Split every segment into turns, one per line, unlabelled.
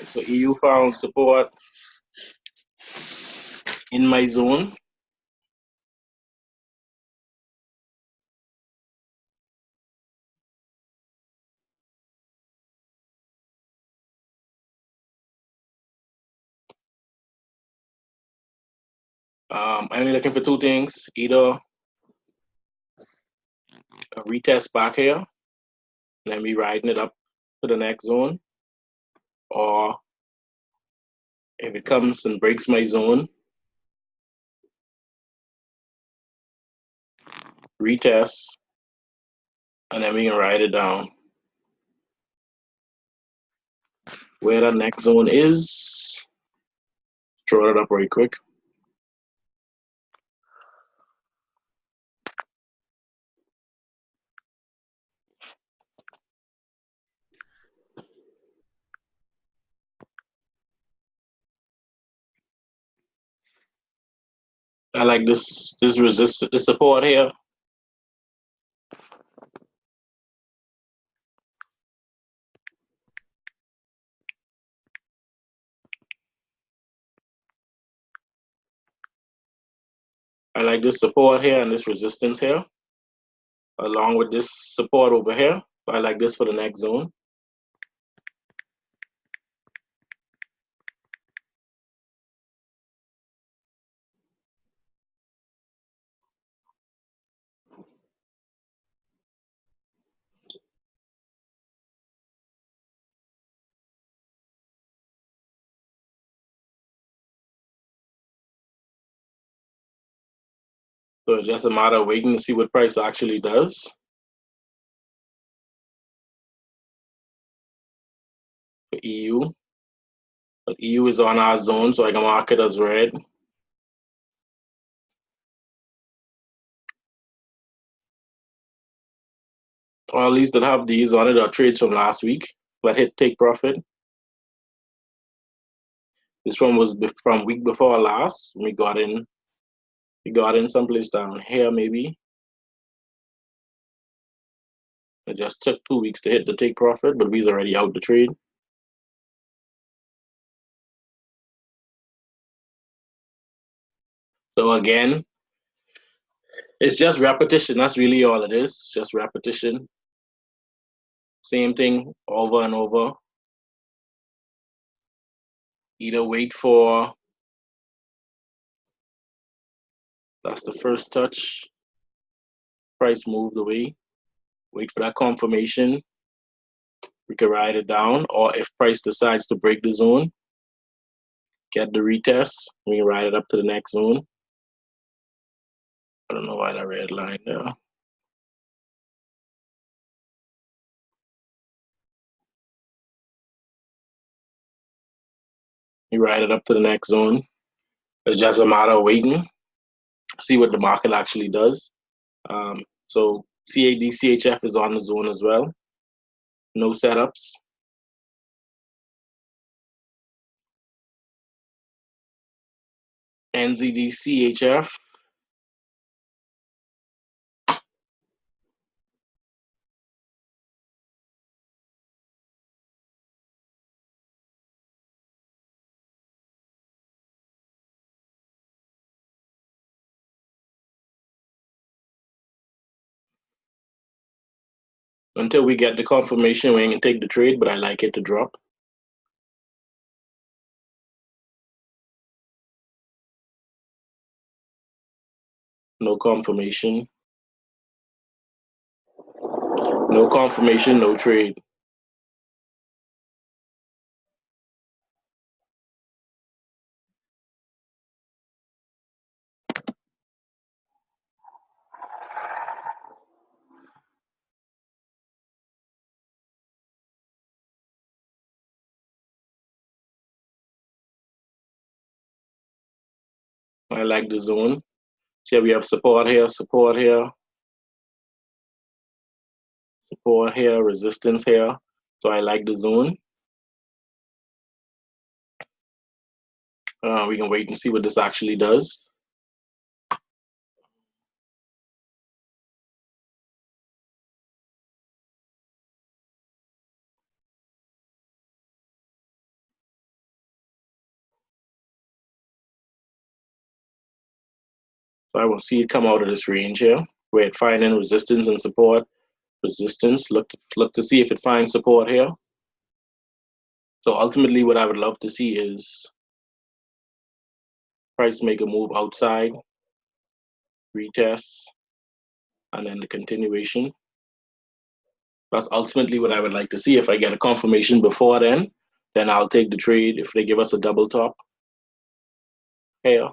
So EU found support in my zone. I'm only looking for two things: either a retest back here, then me riding it up to the next zone, or if it comes and breaks my zone, retest, and then we can ride it down. Where the next zone is, draw it up very quick. I like this support here. I like this support here and this resistance here, along with this support over here. I like this for the next zone. So it's just a matter of waiting to see what price actually does. For EU. But EU is on our zone, so I can mark it as red. Or at least that have these on it are trades from last week. But hit take profit. This one was from week before last. We got in someplace down here maybe. It just took 2 weeks to hit the take profit, but we's already out the trade. So again, it's just repetition. That's really all it is. Just repetition. Same thing over and over. Either wait for, that's the first touch. Price moved away. Wait for that confirmation. We can ride it down. Or if price decides to break the zone, get the retest. We can ride it up to the next zone. I don't know why that red line there. You ride it up to the next zone. It's just a matter of waiting, see what the market actually does. So CAD, CHF is on the zone as well. No setups. NZD, CHF. Until we get the confirmation, we can take the trade, but I like it to drop. No confirmation. No confirmation, no trade. I like the zone. See, we have support here, support here, support here, resistance here. So I like the zone. We can wait and see what this actually does. So I will see it come out of this range here, where it finding resistance and support. Resistance, look to see if it finds support here. So ultimately what I would love to see is price make a move outside, retest, and then the continuation. That's ultimately what I would like to see. If I get a confirmation before then I'll take the trade. If they give us a double top here,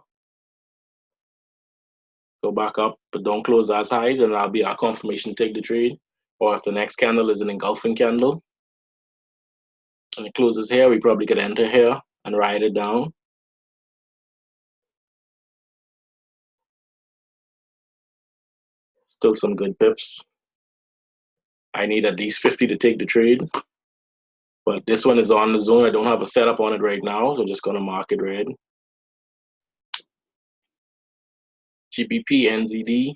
go back up, but don't close as high, then that'll be our confirmation to take the trade. Or if the next candle is an engulfing candle and it closes here, we probably could enter here and ride it down. Still some good pips. I need at least 50 to take the trade. But this one is on the zone. I don't have a setup on it right now, so I'm just gonna mark it red. GBP, NZD.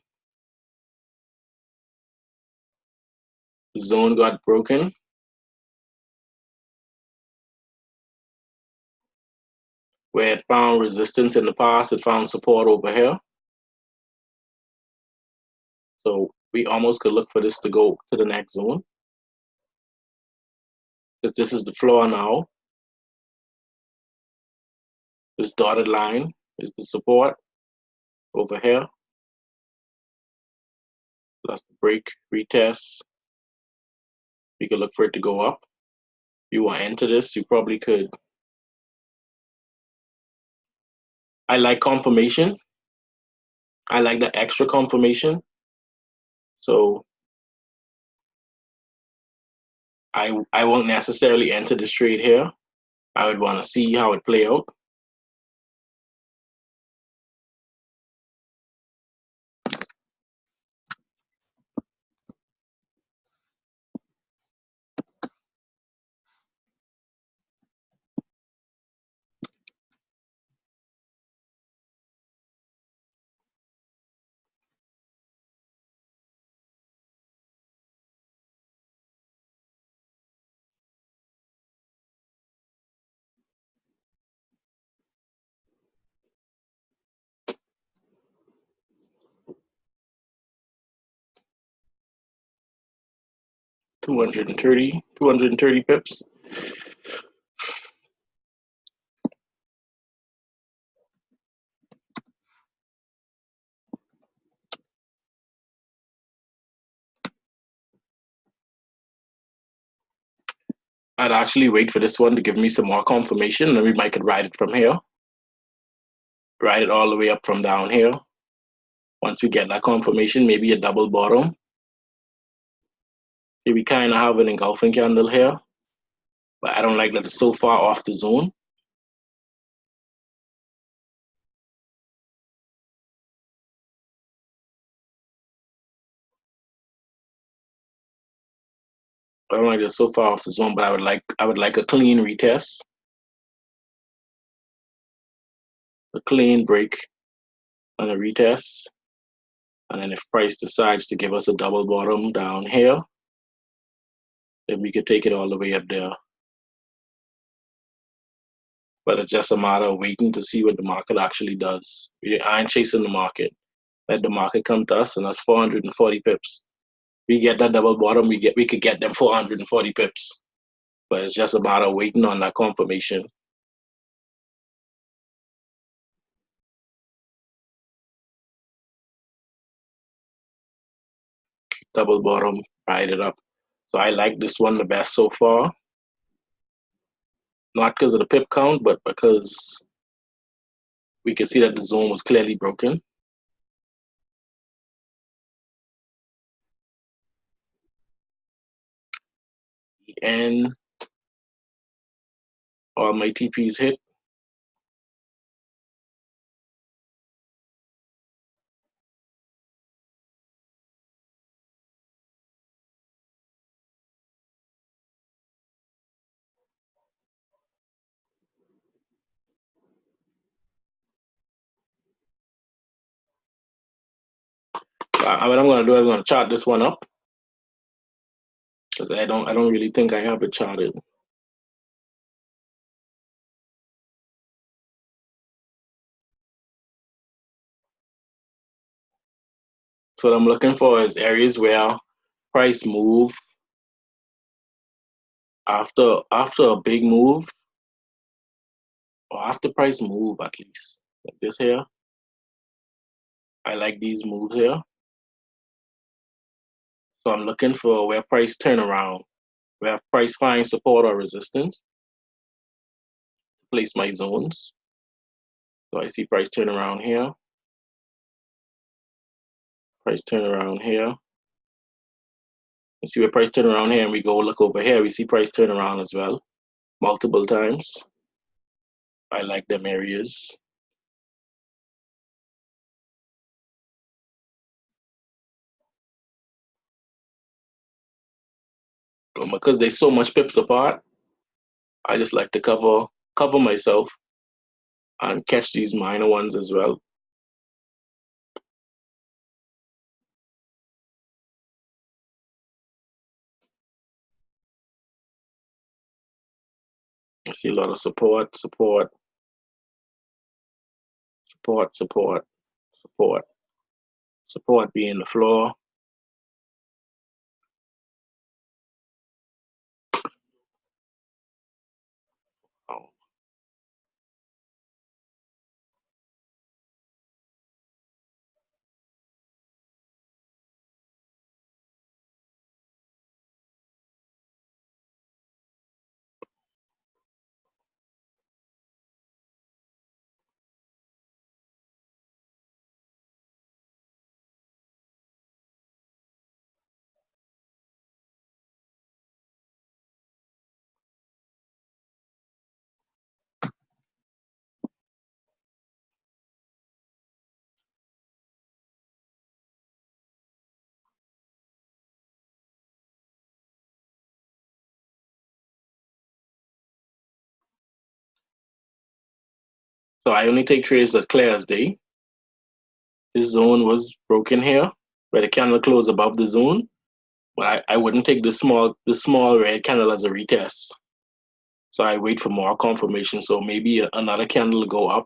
The zone got broken. Where it found resistance in the past, it found support over here. So we almost could look for this to go to the next zone. Because this is the floor now. This dotted line is the support over here. That's the break, retest. We could look for it to go up. You want to enter this, you probably could. I like confirmation. I like the extra confirmation. So I won't necessarily enter this trade here. I would want to see how it play out. Two hundred and thirty pips. I'd actually wait for this one to give me some more confirmation, and then we might could ride it from here. Ride it all the way up from down here. Once we get that confirmation, maybe a double bottom. See, we kind of have an engulfing candle here, but I don't like that it's so far off the zone. I don't like that it's so far off the zone, but I would like a clean retest, a clean break, and a retest. And then if price decides to give us a double bottom down here, then we could take it all the way up there. But it's just a matter of waiting to see what the market actually does. I ain't chasing the market. Let the market come to us, and that's 440 pips. We get that double bottom, we could get them 440 pips. But it's just a matter of waiting on that confirmation. Double bottom, ride it up. So I like this one the best so far. Not because of the pip count, but because we can see that the zone was clearly broken. And all my TPs hit. What I'm gonna do, I'm gonna chart this one up, because I don't really think I have it charted. So what I'm looking for is areas where price move after a big move, or after price move at least. Like this here. I like these moves here. So I'm looking for where price turn around, where price finds support or resistance. Place my zones. So I see price turn around here. Price turn around here. You see where price turn around here, and we go look over here. We see price turn around as well, multiple times. I like them areas. But because there's so much pips apart, I just like to cover myself and catch these minor ones as well. I see a lot of support, support, support, support, support, support being the floor. Oh. So I only take trades that clear as day. This zone was broken here, where the candle closed above the zone. But I wouldn't take the small red candle as a retest. So I wait for more confirmation. So maybe another candle go up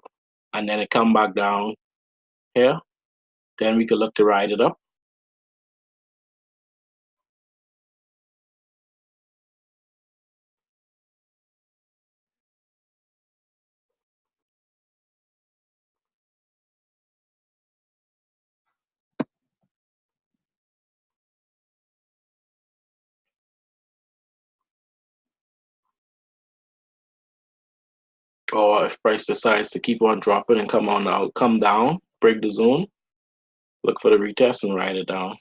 and then it come back down here. Then we could look to ride it up. Or if price decides to keep on dropping and come down, break the zone, look for the retest and ride it down.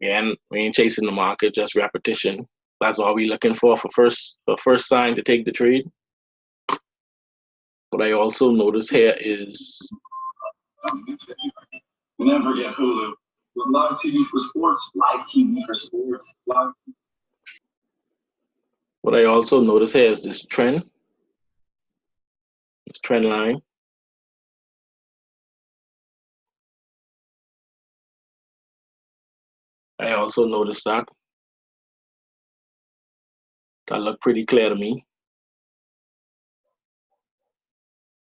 Again, we ain't chasing the market, just repetition. That's all we looking for first sign to take the trade. What I also notice here is never forget Hulu. With live TV for sports, live TV for sports, live. What I also notice here is this trend line. I also noticed that looked pretty clear to me.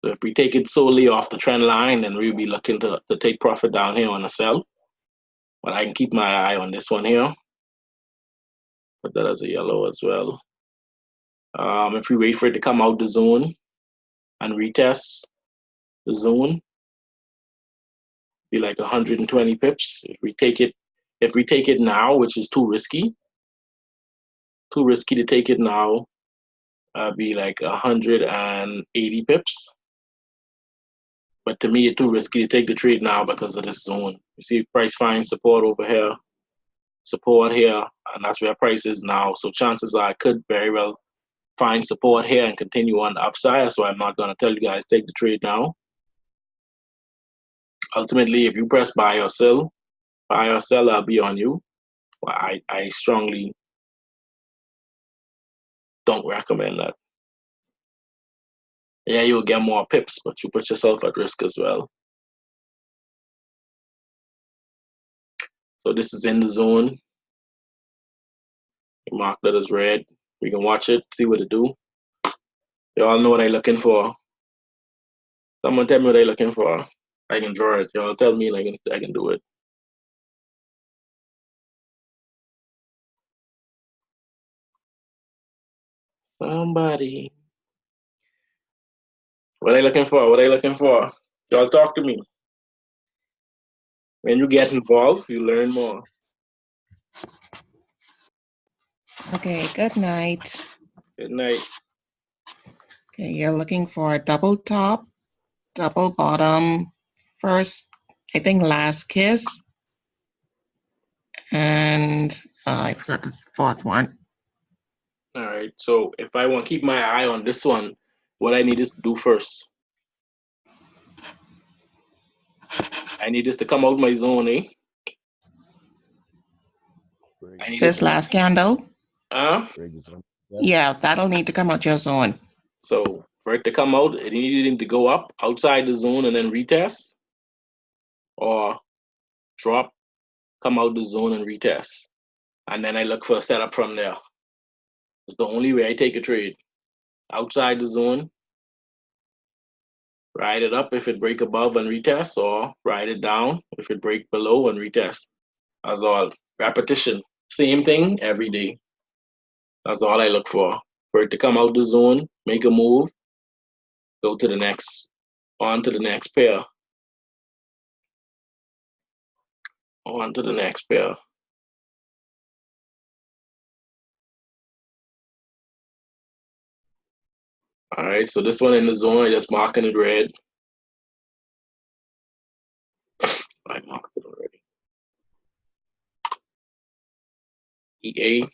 So if we take it solely off the trend line, then we'll be looking to take profit down here on a sell. But I can keep my eye on this one here. Put that as a yellow as well. If we wait for it to come out the zone and retest the zone, be like 120 pips. If we take it now, which is too risky to take it now, be like 180 pips. But to me, it's too risky to take the trade now because of this zone. You see, price finds support over here, support here, and that's where price is now. So chances are I could very well find support here and continue on the upside. So I'm not going to tell you guys take the trade now. Ultimately, if you press buy or sell, I'll be on you. Well, I strongly don't recommend that. Yeah, you'll get more pips, but you put yourself at risk as well. So this is in the zone. Mark that as red. We can watch it, see what it do. You all know what I'm looking for. Someone tell me what I'm looking for. I can draw it. Y'all tell me like I can do it. Somebody. What are you looking for? What are you looking for? Y'all talk to me. When you get involved, you learn more.
Okay, good night.
Good night.
Okay, you're looking for a double top, double bottom, first, I think last kiss, and I forgot the fourth one.
All right. So if I want to keep my eye on this one, what I need is to do first. I need this to come out my zone, eh? I need this
This
to,
last candle,
uh,
yeah, that'll need to come out your zone.
so for it to come out, it needed to go up outside the zone and then retest, or drop, come out the zone and retest. And then I look for a setup from there. It's the only way I take a trade. Outside the zone, ride it up if it break above and retest, or ride it down if it break below and retest. That's all. Repetition. Same thing every day. That's all I look for. For it to come out the zone, make a move, go to the next, on to the next pair, on to the next pair. All right, so this one in the zone, I just marking it red. I marked it already. EA.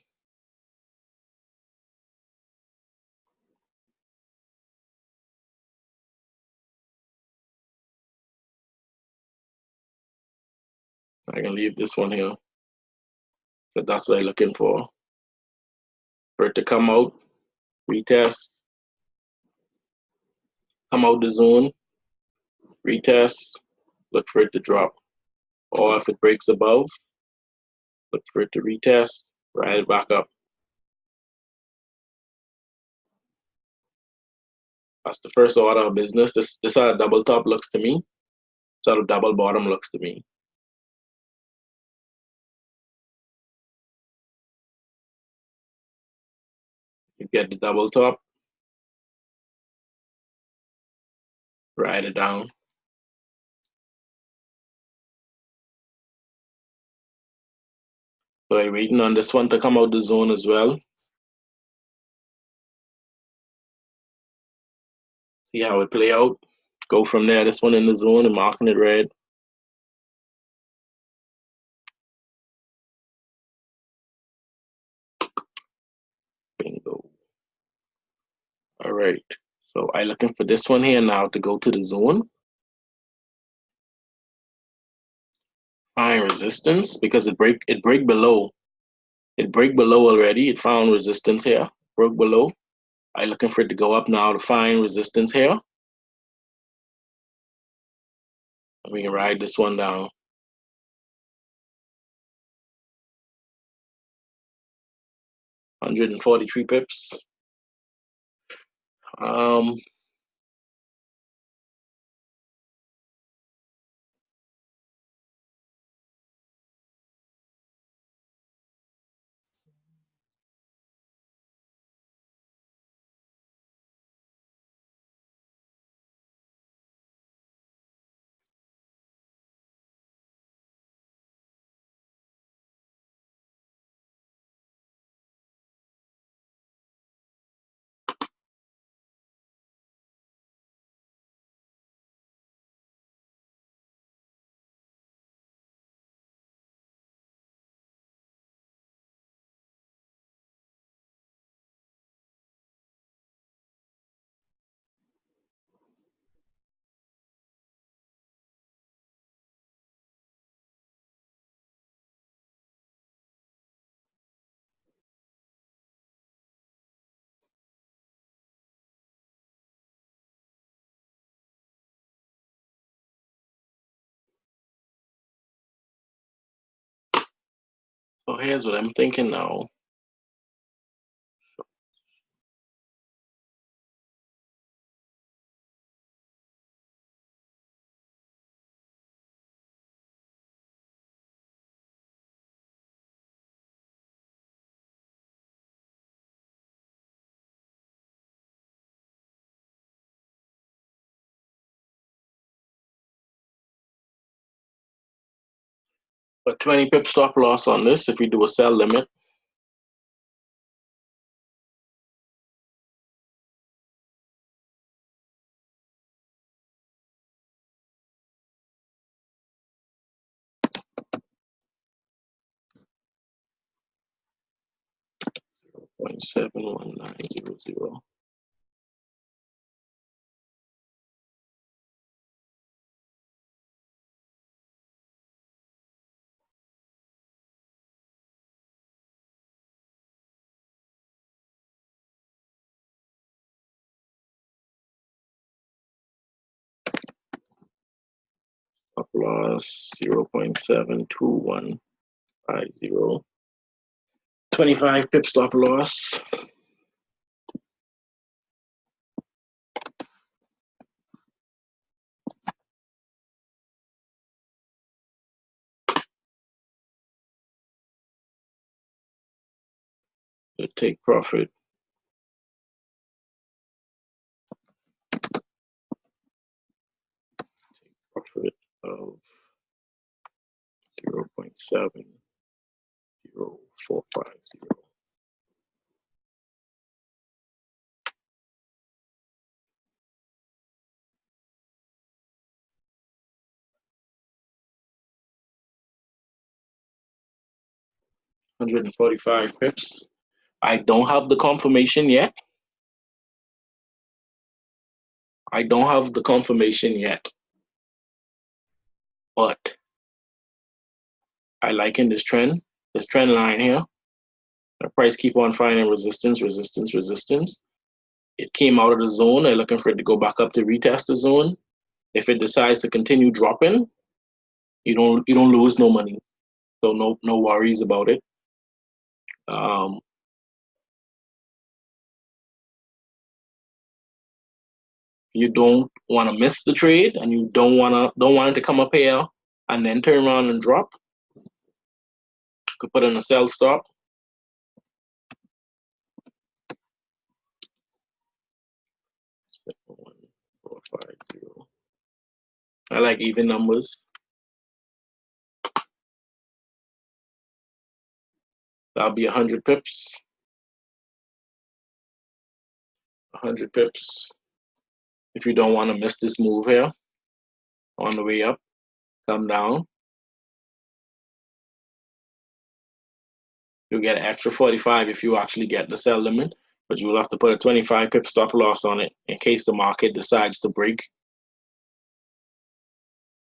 I can leave this one here, but that's what I'm looking for. For it to come out, retest, come out the zone, retest, look for it to drop. Or if it breaks above, look for it to retest, ride it back up. That's the first order of business. This how a double top looks to me. This how a double bottom looks to me. You get the double top, ride it down. So I'm waiting on this one to come out the zone as well. See how it play out. Go from there. This one in the zone and marking it red. Bingo. All right. So I looking for this one here now to go to the zone. Find resistance because it break below. It break below already. It found resistance here. Broke below. I looking for it to go up now to find resistance here. We can ride this one down. 143 pips. Um, so here's what I'm thinking now. A 20 pip stop loss on this if we do a sell limit. .71900. Stop loss 0.72150. 25 pip stop loss. To take profit. Profit of 0.70450. $145 pips. I don't have the confirmation yet. But I liking this trend line here. The price keep on finding resistance. It came out of the zone. I'm looking for it to go back up to retest the zone. If it decides to continue dropping, you don't lose no money. So no worries about it. You don't want to miss the trade, and you don't want it to come up here and then turn around and drop. Could put in a sell stop. I like even numbers. That'll be 100 pips. 100 pips. If you don't want to miss this move here, on the way up, come down. You'll get an extra 45 if you actually get the sell limit, but you will have to put a 25 pip stop loss on it in case the market decides to break.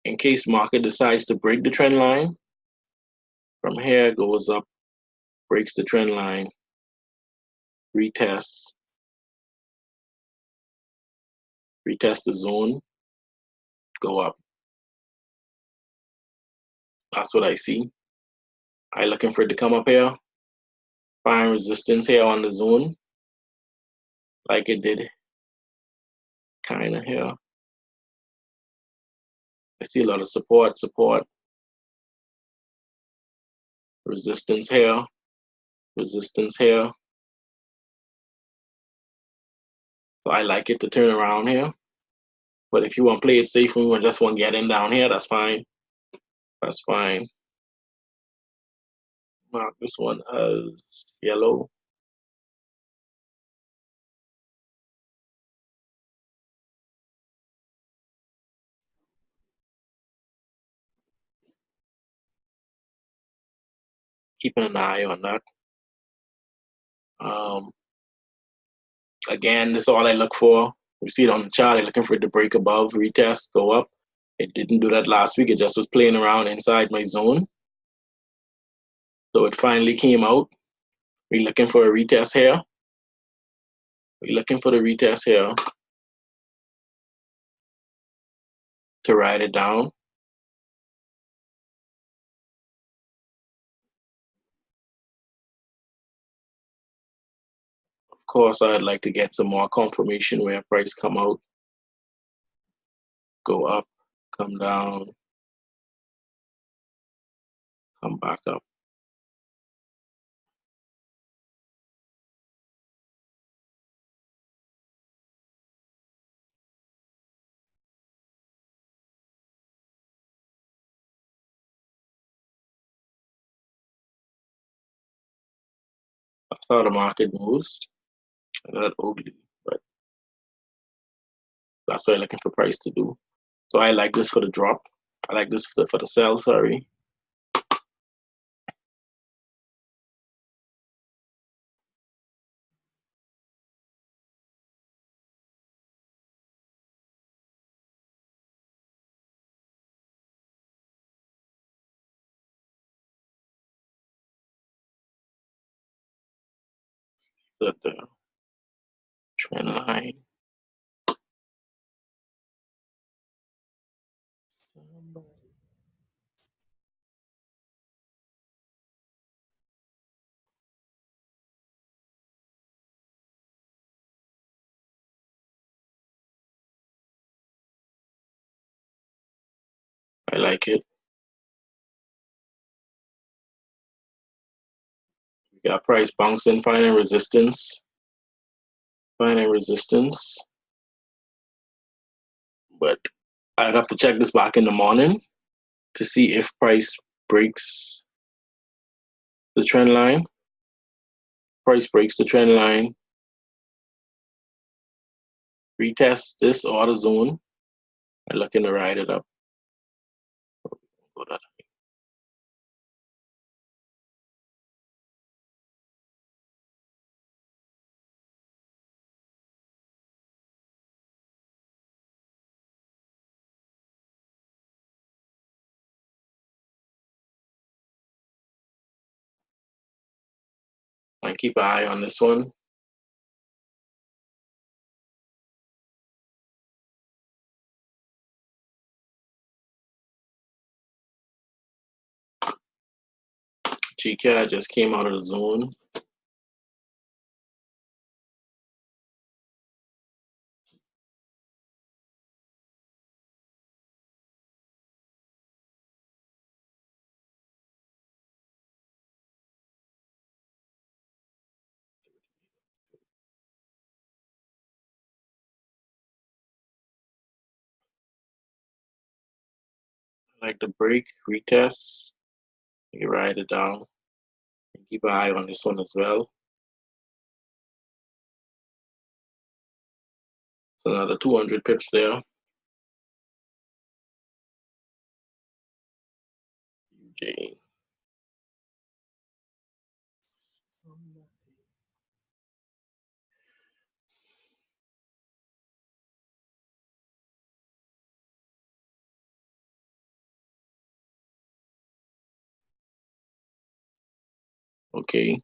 In case market decides to break the trend line, from here goes up, breaks the trend line, retests the zone, go up. That's what I see. I looking for it to come up here, find resistance here on the zone, like it did kind of here. I see a lot of support, resistance here. So I like it to turn around here. But if you want to play it safe and you just want to get in down here, that's fine. Mark this one as yellow. Keeping an eye on that. Again, this is all I look for. You see it on the chart. I'm looking for it to break above, retest, go up. It didn't do that last week. It just was playing around inside my zone. So it finally came out. We're looking for a retest here. To ride it down. Of course, I'd like to get some more confirmation where price come out, go up, come down, come back up. how the market moves. Not ugly, but that's what I'm looking for price to do. So I like this for the drop. I like this for the sell, sorry. The trend line. I like it. We got price bouncing, finding resistance. Finding resistance. But I'd have to check this back in the morning to see if price breaks the trend line. Price breaks the trend line. Retest this order zone. I'm looking to ride it up. And keep an eye on this one. GCAD just came out of the zone. Like the break, retest, you ride it down. And keep an eye on this one as well. So another 200 pips there. UJ. Okay.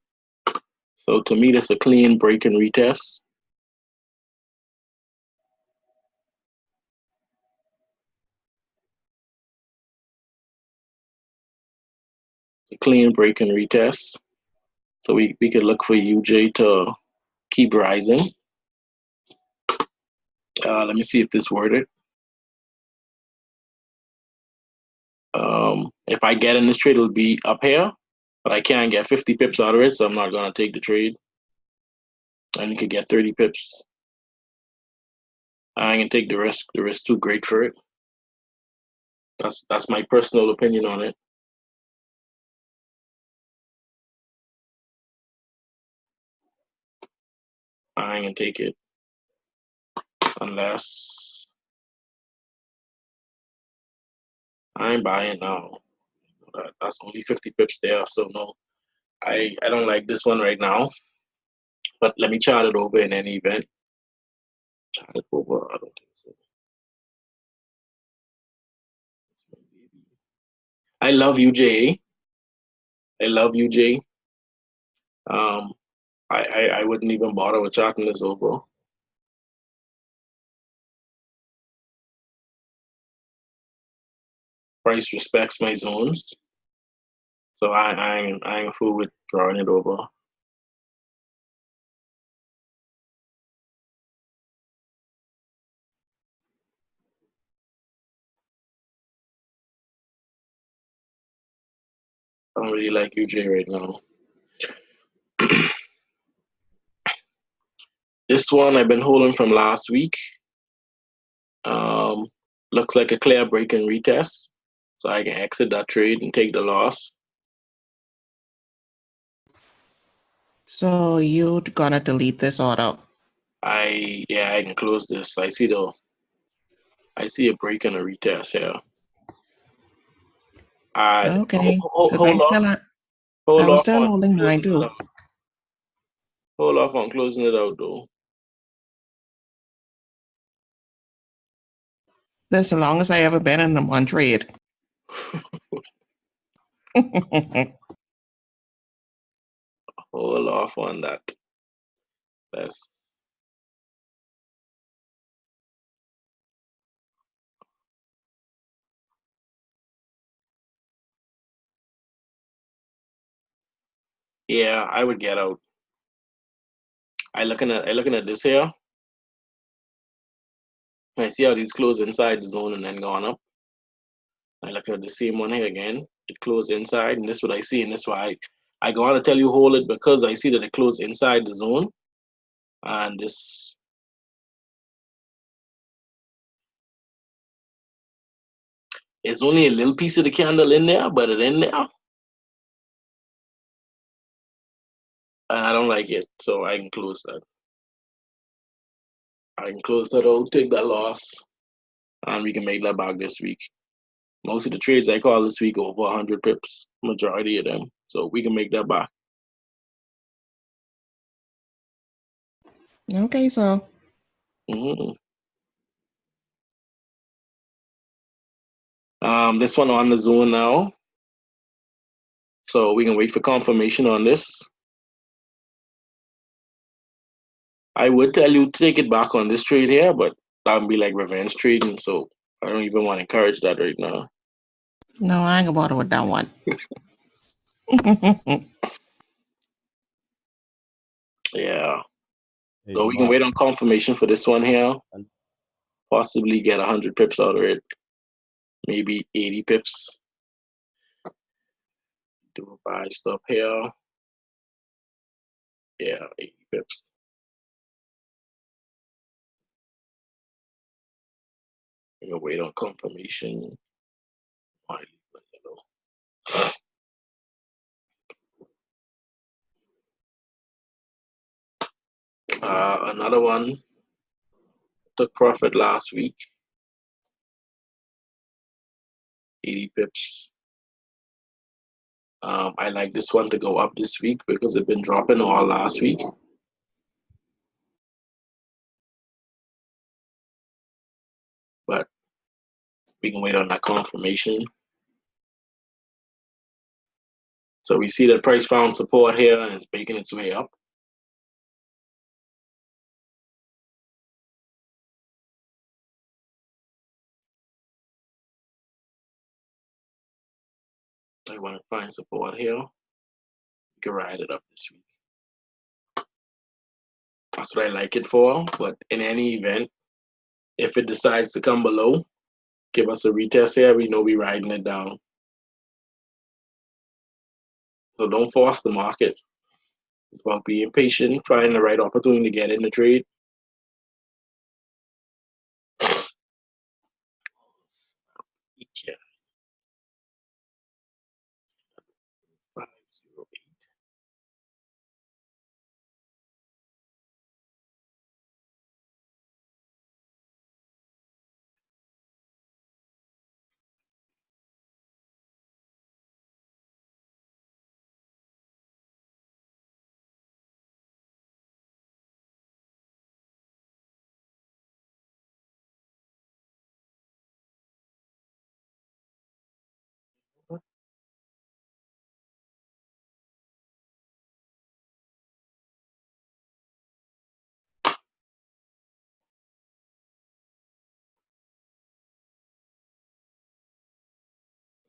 So to me, that's a clean break and retest. A clean break and retest. So we could look for UJ to keep rising. Let me see if this worded. If I get in this trade, it'll be up here, but I can't get 50 pips out of it, so I'm not gonna take the trade. And you could get 30 pips. I ain't gonna take the risk. The risk too great for it. That's my personal opinion on it. I ain't gonna take it unless I ain't buying now. That's only 50 pips there, so no, I don't like this one right now. But let me chart it over in any event. Chart it over. I don't think so. I love UJ. I love UJ. I wouldn't even bother with charting this over. Price respects my zones, so I ain't a fool with drawing it over. I don't really like UJ right now. This one I've been holding from last week. Looks like a clear break and retest, so I can exit that trade and take the loss.
So you're gonna delete this order.
I can close this. I see a break and a retest here.
Okay, because
Hold off.
I
Hold
was
off
still
on
holding mine
closing it
too.
out. Hold off on closing it out though.
That's the longest I ever been in one trade.
Hold off on that. Let's I would get out. I looking at this here. I see how these close inside the zone and then gone up. I look at the same one here again. It closed inside, and this is what I see, and this is why I go on to tell you hold it because I see that it closed inside the zone, and this is only a little piece of the candle in there, but it's in there, and I don't like it, so I can close that. I can close that out, take that loss, and we can make that back this week. Most of the trades I call this week over 100 pips, majority of them, so we can make that back.
Okay, so
this one on the zone now, so we can wait for confirmation on this. I would tell you to take it back on this trade here, but that would be like revenge trading, so I don't even want to encourage that right now.
no, I ain't gonna bother with that one.
Yeah. So we can wait on confirmation for this one here. Possibly get 100 pips out of it. Maybe 80 pips. Do a buy stop here. Yeah, 80 pips. We can wait on confirmation. Another one took profit last week. 80 pips. I like this one to go up this week because it's been dropping all last week. But we can wait on that confirmation. So we see that price found support here and it's making its way up. I want to find support here. We can ride it up this week. That's what I like it for. But in any event, if it decides to come below, give us a retest here. We know we're riding it down. So don't force the market. It's about being patient, finding the right opportunity to get in the trade. Yeah. 508.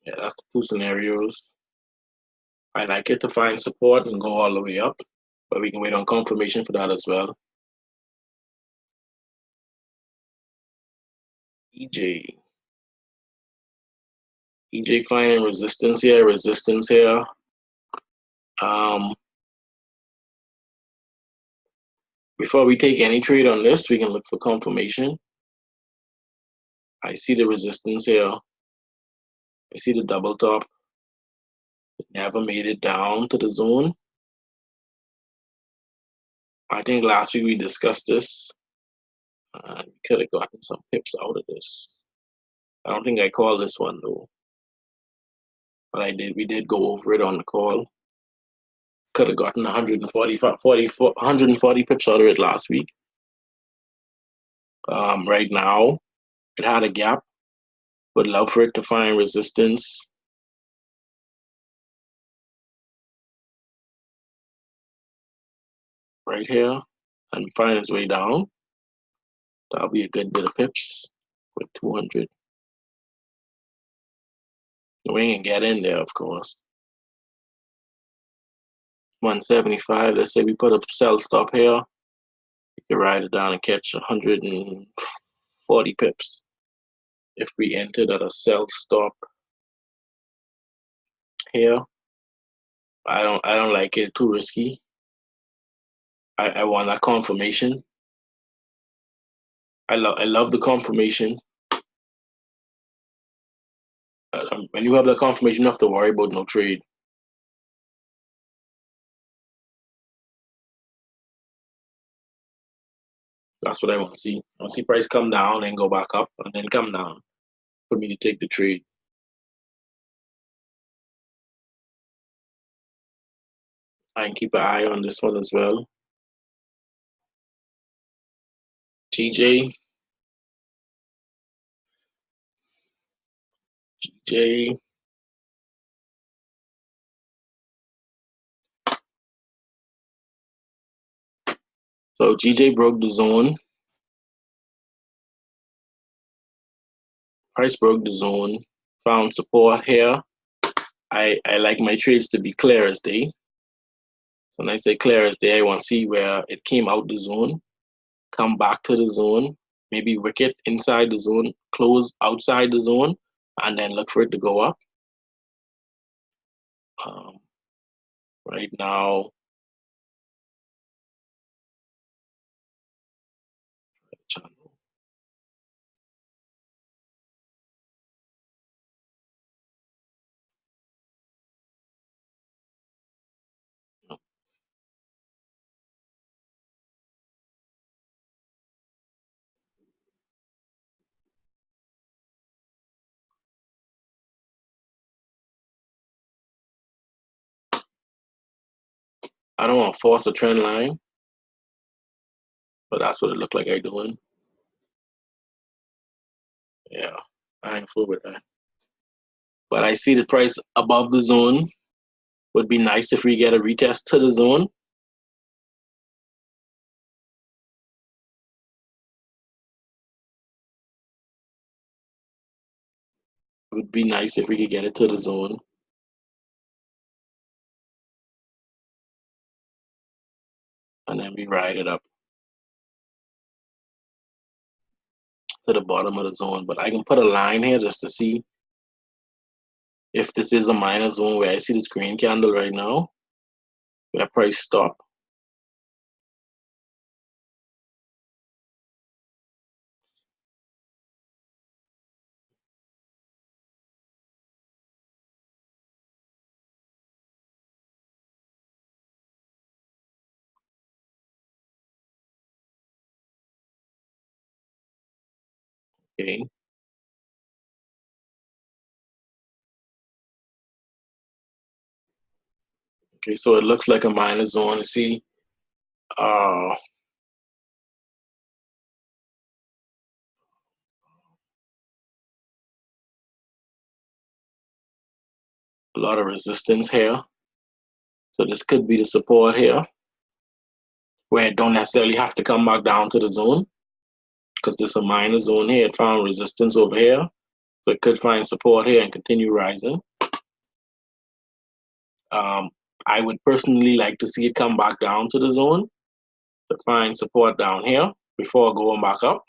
Yeah, that's the two scenarios. I like it to find support and go all the way up, but we can wait on confirmation for that as well. EJ. EJ finding resistance here, resistance here. Before we take any trade on this, we can look for confirmation. I see the resistance here. I see the double top. It never made it down to the zone. I think last week we discussed this. We could have gotten some pips out of this. I don't think I called this one though, but I did. We did go over it on the call. Could have gotten 140 pips out of it last week. Right now, it had a gap. Would love for it to find resistance right here and find its way down. That'll be a good bit of pips with 200. We can get in there, of course. 175. Let's say we put a sell stop here. You can ride it down and catch 140 pips. If we entered at a sell stop here, I don't like it. Too risky. I want that confirmation. I love the confirmation. When you have that confirmation, you don't have to worry about no trade. That's what I want to see. I want to see price come down and go back up and then come down for me to take the trade. I can keep an eye on this one as well. GJ. So GJ broke the zone. Price broke the zone. Found support here. I like my trades to be clear as day. So when I say clear as day, I want to see where it came out the zone, come back to the zone, maybe wicket inside the zone, close outside the zone, and then look for it to go up. Right now, I don't want to force a trend line, but that's what it looked like I doing. Yeah, I ain't full with that. But I see the price above the zone. Would be nice if we get a retest to the zone. Would be nice if we could get it to the zone. And then we ride it up to the bottom of the zone. But I can put a line here just to see if this is a minor zone where I see this green candle right now, where price stop. Okay. Okay, so it looks like a minor zone. See, a lot of resistance here. So this could be the support here, where it don't necessarily have to come back down to the zone, because there's a minor zone here. It found resistance over here. So it could find support here and continue rising. I would personally like to see it come back down to the zone to find support down here before going back up.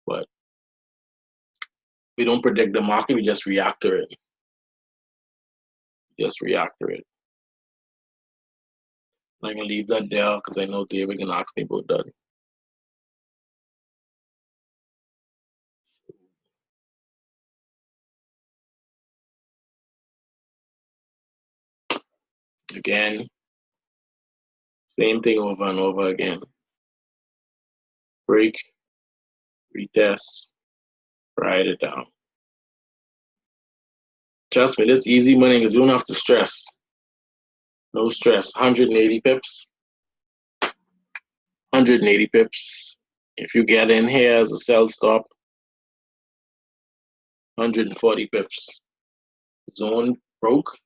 But we don't predict the market, we just react to it. Just react to it. I can leave that there because I know David can ask me about that. Again, Same thing over and over again. Break, retest, write it down. Trust me, this easy money because you don't have to stress. No stress. 180 pips. 180 pips. If you get in here as a sell stop, 140 pips. Zone broke.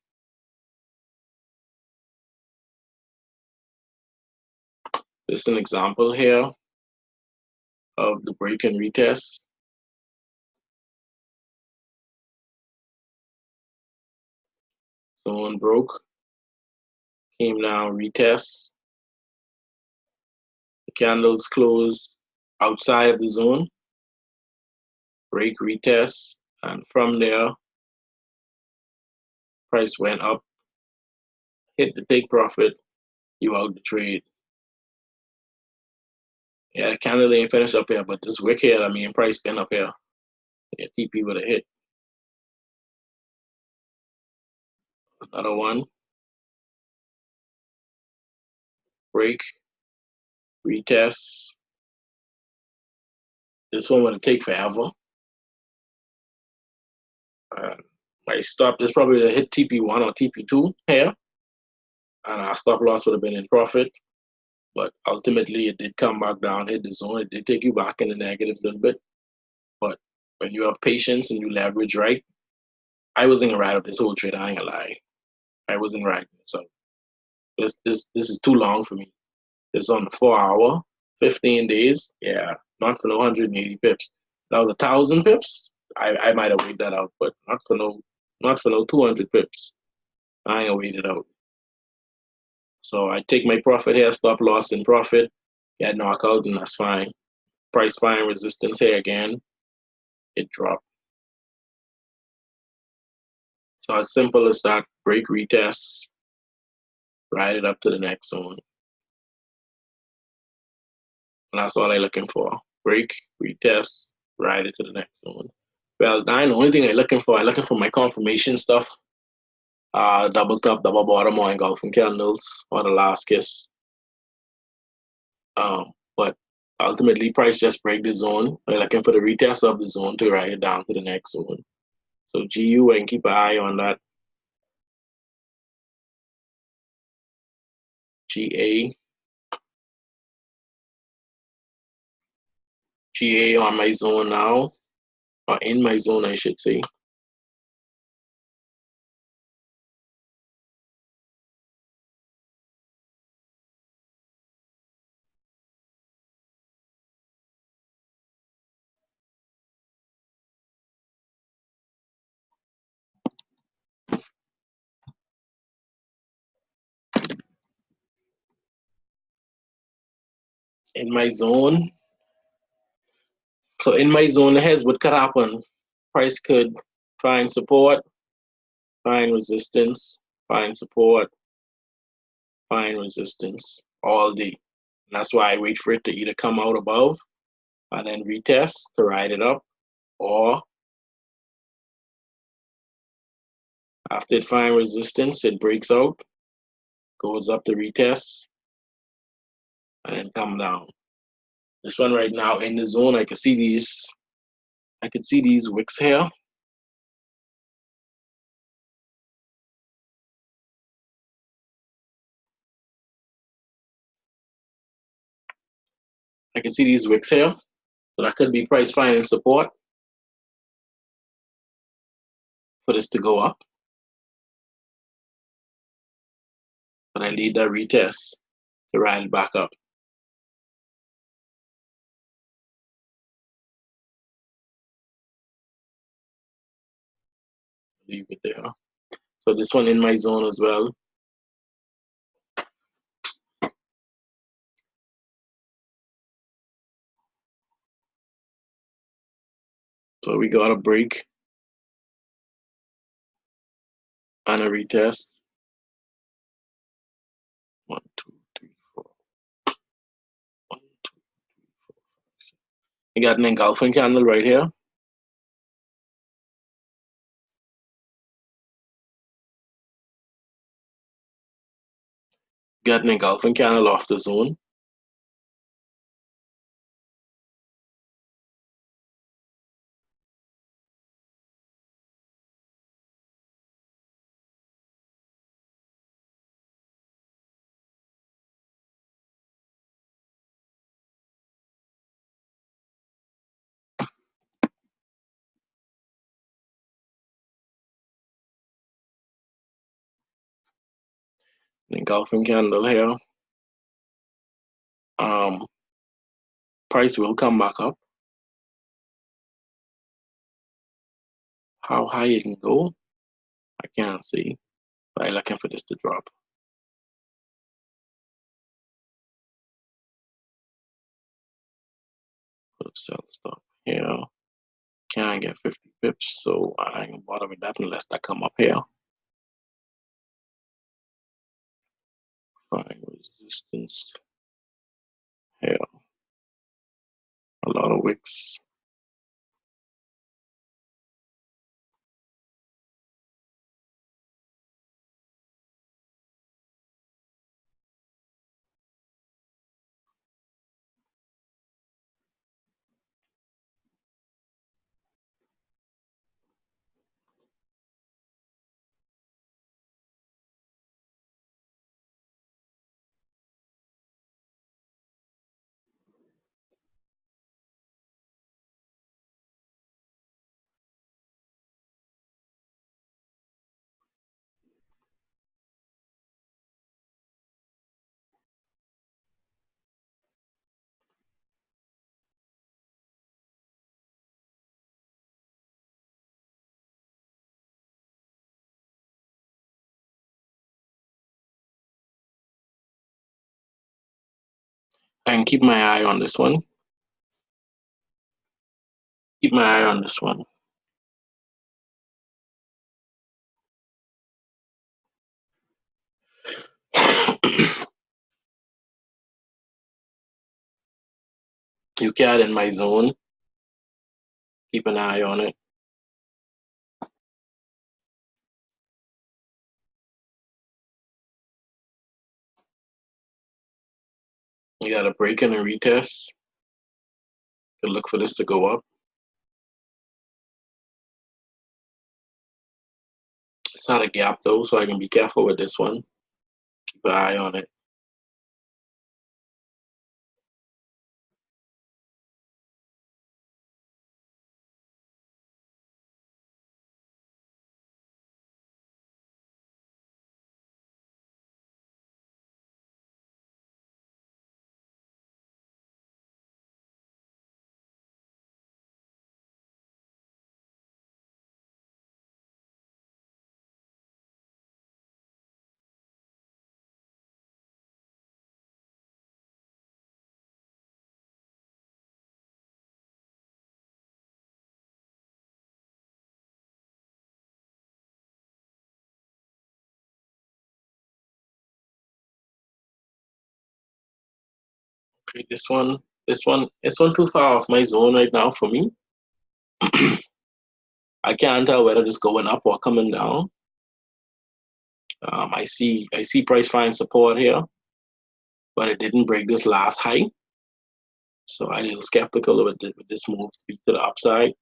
This is an example here of the break and retest. Zone broke. Came down, retest. The candles closed outside of the zone. Break, retest. And from there, price went up. Hit the take profit. You out the trade. Yeah, the candle ain't finished up here, but this wick here, I mean, price been up here. Yeah, TP with a hit. Another one. Break. Retest. This one would take forever. My stop, this probably would have hit TP1 or TP2 here. And our stop loss would have been in profit. But ultimately, it did come back down, hit the zone. It did take you back in the negative a little bit. But when you have patience and you leverage right, I wasn't gonna ride up this whole trade. I ain't gonna lie, I wasn't riding. So this is too long for me. It's on the 4 hour, 15 days. Yeah, not for no 180 pips. That was 1,000 pips. I might have weighed that out, but not for no 200 pips. I ain't gonna wait it out. So I take my profit here, stop loss in profit, get knockout, and that's fine. Price fine resistance here again. It dropped. So as simple as that, break, retest, ride it up to the next zone. And that's all I'm looking for. Break, retest, ride it to the next zone. Well, the only thing I'm looking for my confirmation stuff. Double top, double bottom, or engulfing candles, or the last kiss. But ultimately, price just break the zone. I'm looking for the retest of the zone to ride it down to the next zone. So GU, and keep an eye on that. GA on my zone now, or in my zone, I should say. In my zone. So in my zone, here's what could happen. Price could find support, find resistance, find support, find resistance all day. And that's why I wait for it to either come out above and then retest to ride it up, or after it finds resistance, it breaks out, goes up to retest, and then come down. This one right now in the zone, I can see these wicks here. I can see these wicks here. So that could be price finding support for this to go up. But I need that retest to ride it back up. Leave it there. So this one in my zone as well. So we got a break and a retest. 1, 2, 3, 4. 1, 2, 3, 4, 5, 6. You got an engulfing candle right here. Got an engulfing candle off the zone. An engulfing candle here. Price will come back up. How high it can go, I can't see. But I'm looking for this to drop. Put sell stop here. Can't get 50 pips, so I ain't gonna bother with that unless that come up here. Find resistance here. A lot of wicks. I can keep my eye on this one. Keep my eye on this one. You cat in my zone. Keep an eye on it. You got a break and a retest. Could look for this to go up. It's not a gap though, so I can be careful with this one. Keep an eye on it. Okay, this one too far off my zone right now for me. I can't tell whether it's going up or coming down. I see price find support here, but it didn't break this last high. So I'm a little skeptical with this move to be to the upside.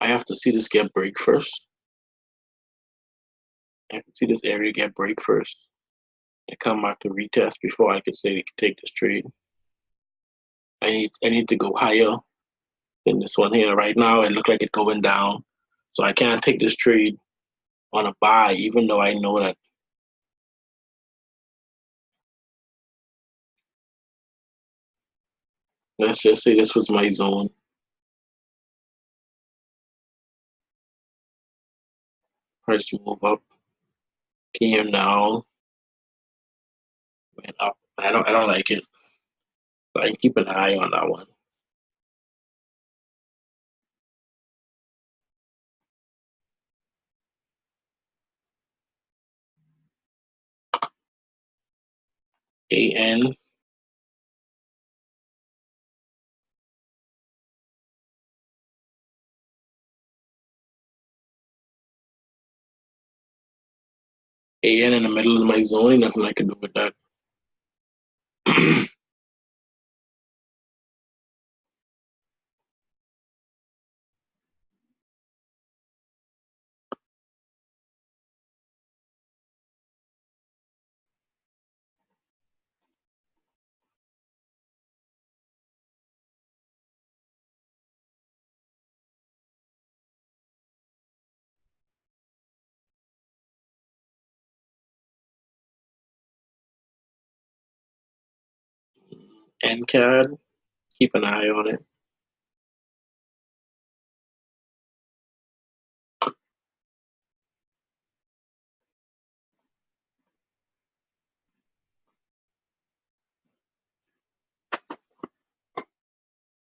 I have to see this get break first. I have to see this area get break first and come back to retest before I could say they could take this trade. I need to go higher than this one here. Right now, it looked like it's going down. So I can't take this trade on a buy, even though I know that. Let's just say this was my zone. Price move up, came down, went up. I don't like it. So I can keep an eye on that one. AN AN in the middle of my zone, nothing I can do with that. NCAD, keep an eye on it.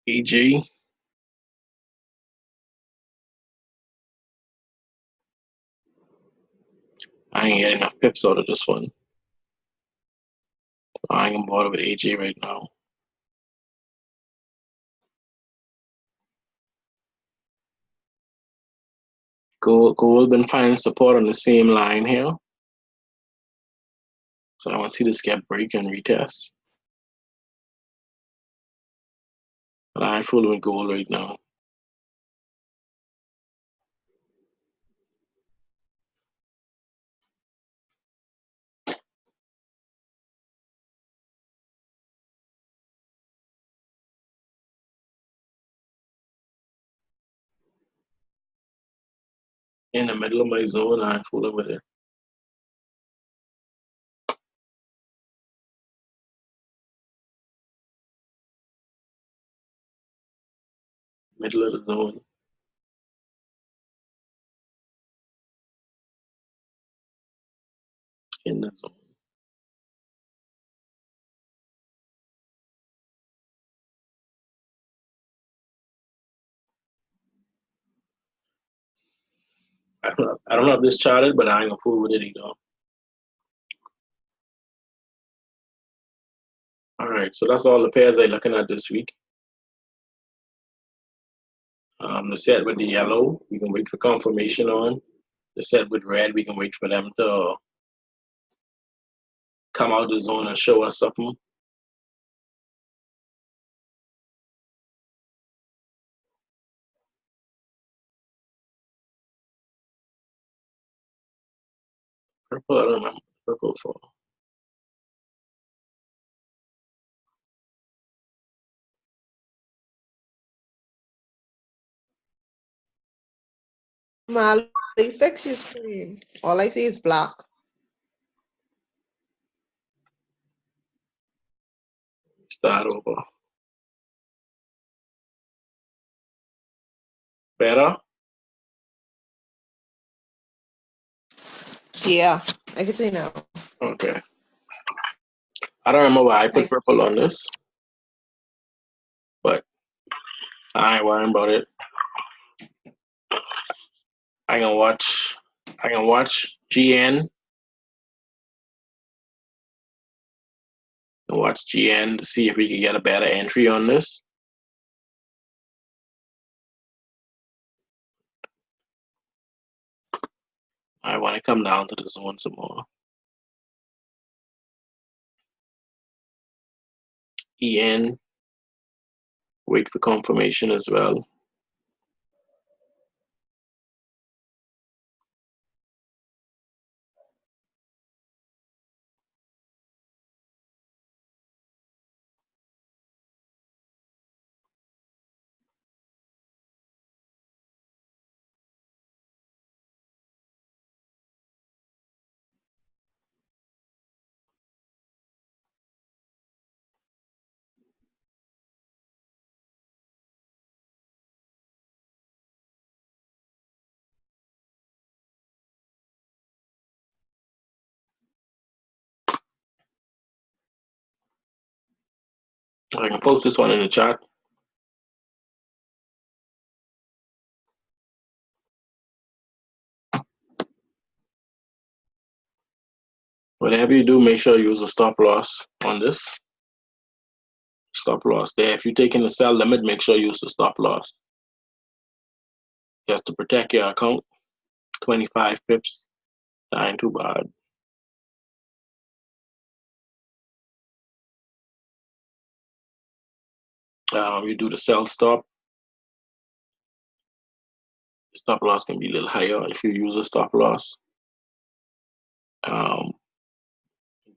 EG. I ain't getting enough pips out of this one. I ain't gonna bother with AG right now. Gold been finding support on the same line here. So I want to see this gap break and retest. But I ain't fooling with gold right now. In the middle of my zone, I ain't fooling with it. Middle of the zone. In the zone. I don't have this charted, but I ain't gonna fool with it either. All right, so that's all the pairs I'm looking at this week. The set with the yellow, we can wait for confirmation on. The set with red, we can wait for them to come out the zone and show us something. Purple, I don't know. Purple for.
Mali, fix your screen. All I see is black.
Start over. Better?
Yeah, I can see now.
Okay. I don't remember why I put purple on this, but I ain't worrying about it. I can watch GN. And watch GN to see if we can get a better entry on this. I want to come down to the zone some more. EN, wait for confirmation as well. I can post this one in the chat. Whatever you do, make sure you use a stop loss on this. Stop loss there. If you're taking the sell limit, make sure you use the stop loss. Just to protect your account. 25 pips. That ain't too bad. You do the sell stop. Stop loss can be a little higher if you use a stop loss.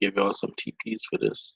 Give you all some TPs for this.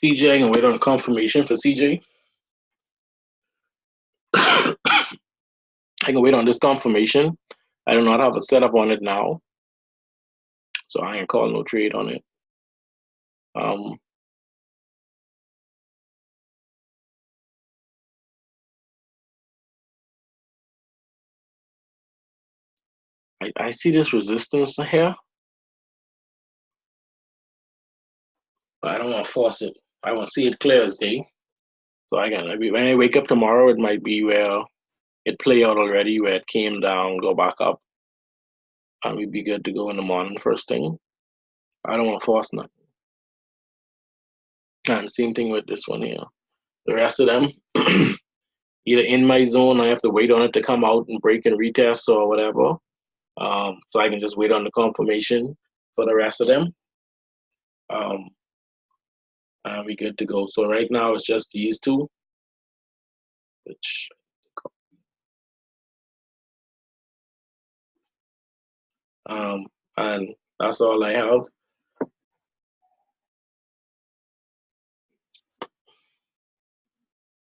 CJ, I can wait on confirmation for CJ. I can wait on this confirmation. I do not have a setup on it now, so I ain't call no trade on it. I see this resistance here, but I don't want to force it. I want to see it clear as day. So when I wake up tomorrow, it might be where it play out already, where it came down, go back up, and we'd be good to go in the morning first thing. I don't want to force nothing. And same thing with this one here. The rest of them, either in my zone, I have to wait on it to come out and break and retest or whatever. So I can just wait on the confirmation for the rest of them. And we good to go. So right now it's just these two, which and that's all I have.